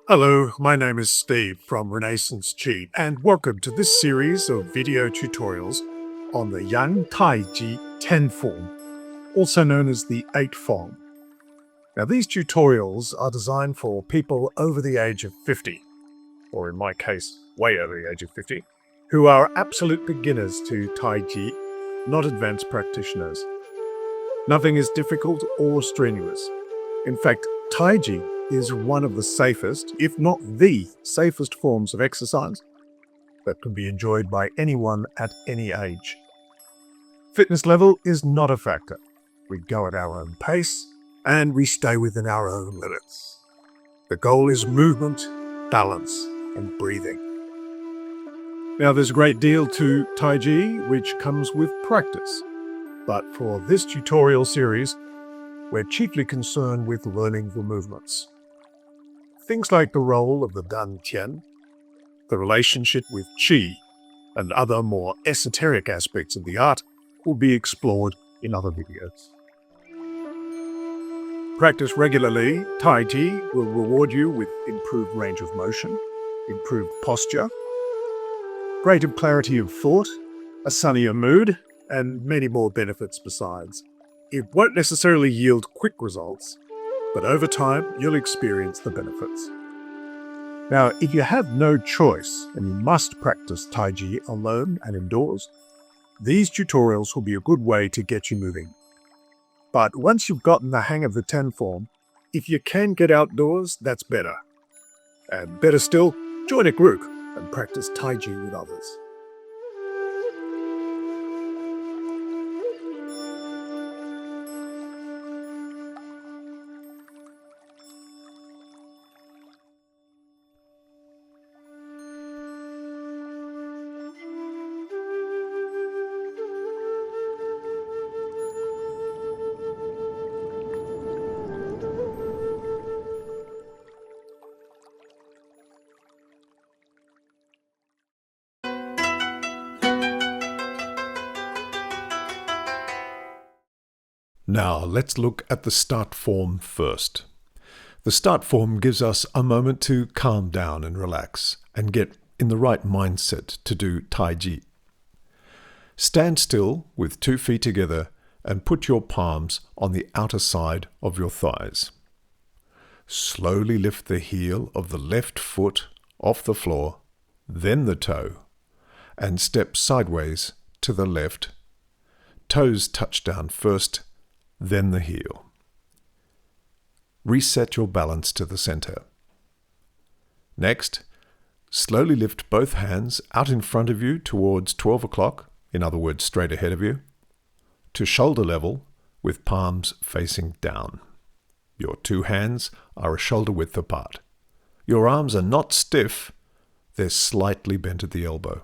Hello, my name is Steve from Renaissance Chi, and welcome to this series of video tutorials on the Yang Tai Chi 10 form, also known as the 8 form. Now, these tutorials are designed for people over the age of 50, or in my case, way over the age of 50, who are absolute beginners to Tai Chi, not advanced practitioners. Nothing is difficult or strenuous. In fact, Tai Chi is one of the safest, if not the safest forms of exercise that can be enjoyed by anyone at any age. Fitness level is not a factor. We go at our own pace and we stay within our own limits. The goal is movement, balance, and breathing. Now, there's a great deal to Tai Chi which comes with practice, but for this tutorial series, we're chiefly concerned with learning the movements. Things like the role of the Dan Tian, the relationship with Qi, and other more esoteric aspects of the art will be explored in other videos. Practice regularly, Tai Chi will reward you with improved range of motion, improved posture, greater clarity of thought, a sunnier mood, and many more benefits besides. It won't necessarily yield quick results, but over time, you'll experience the benefits. Now, if you have no choice and you must practice Tai Chi alone and indoors, these tutorials will be a good way to get you moving. But once you've gotten the hang of the 10 form, if you can get outdoors, that's better. And better still, join a group and practice Tai Chi with others. Now, let's look at the start form first. The start form gives us a moment to calm down and relax and get in the right mindset to do Tai Chi. Stand still with 2 feet together and put your palms on the outer side of your thighs. Slowly lift the heel of the left foot off the floor, then the toe, and step sideways to the left. Toes touch down first, then the heel. Reset your balance to the center. Next, slowly lift both hands out in front of you towards 12 o'clock, in other words, straight ahead of you, to shoulder level with palms facing down. Your 2 hands are a shoulder width apart. Your arms are not stiff, they're slightly bent at the elbow.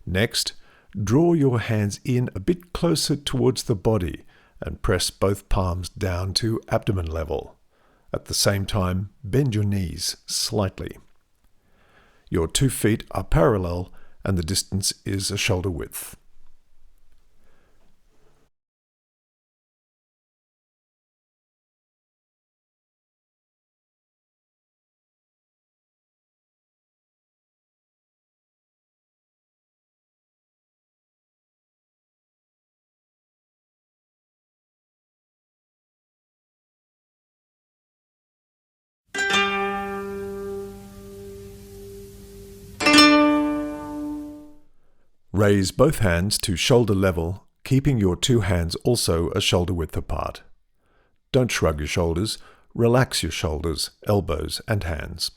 Next, draw your hands in a bit closer towards the body and press both palms down to abdomen level. At the same time, bend your knees slightly. Your 2 feet are parallel and the distance is a shoulder width. Raise both hands to shoulder level, keeping your 2 hands also a shoulder width apart. Don't shrug your shoulders, relax your shoulders, elbows, and hands.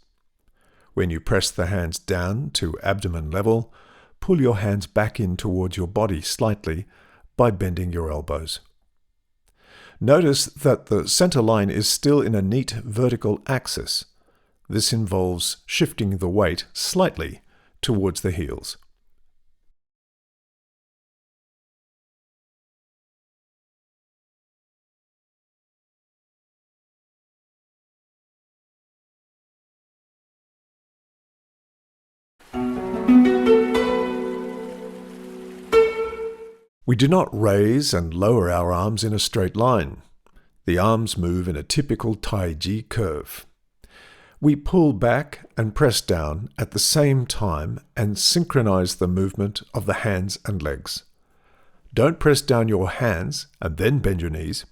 When you press the hands down to abdomen level, pull your hands back in towards your body slightly by bending your elbows. Notice that the center line is still in a neat vertical axis. This involves shifting the weight slightly towards the heels. We do not raise and lower our arms in a straight line. The arms move in a typical Tai Chi curve. We pull back and press down at the same time and synchronize the movement of the hands and legs. Don't press down your hands and then bend your knees,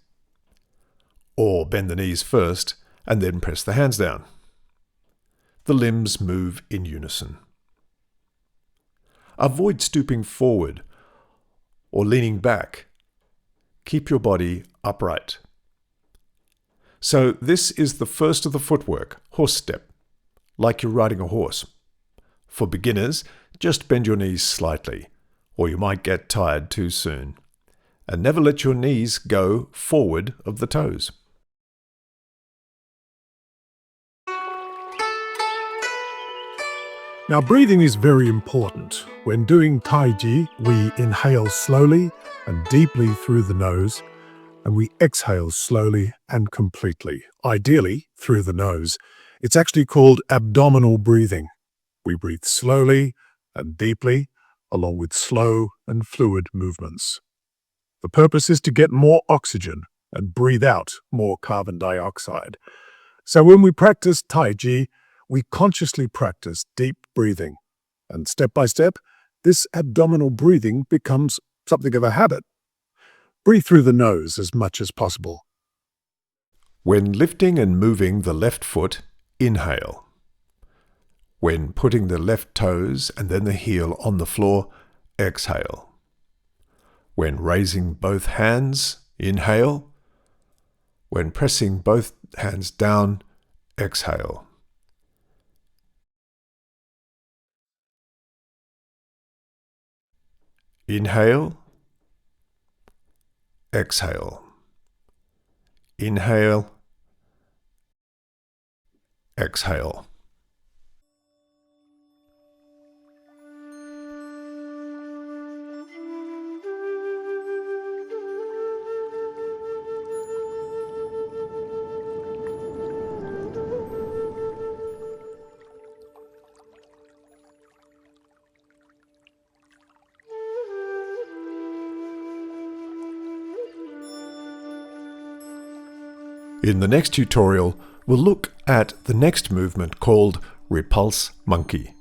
or bend the knees first and then press the hands down. The limbs move in unison. Avoid stooping forward or leaning back. Keep your body upright. So this is the first of the footwork, horse step, like you're riding a horse. For beginners, just bend your knees slightly, or you might get tired too soon. And never let your knees go forward of the toes. Now, breathing is very important. When doing Tai Chi, we inhale slowly and deeply through the nose, and we exhale slowly and completely, ideally through the nose. It's actually called abdominal breathing. We breathe slowly and deeply, along with slow and fluid movements. The purpose is to get more oxygen and breathe out more carbon dioxide. So when we practice Tai Chi, we consciously practice deep breathing. And step by step, this abdominal breathing becomes something of a habit. Breathe through the nose as much as possible. When lifting and moving the left foot, inhale. When putting the left toes and then the heel on the floor, exhale. When raising both hands, inhale. When pressing both hands down, exhale. Inhale, exhale. Inhale, exhale. In the next tutorial, we'll look at the next movement called Repulse Monkey.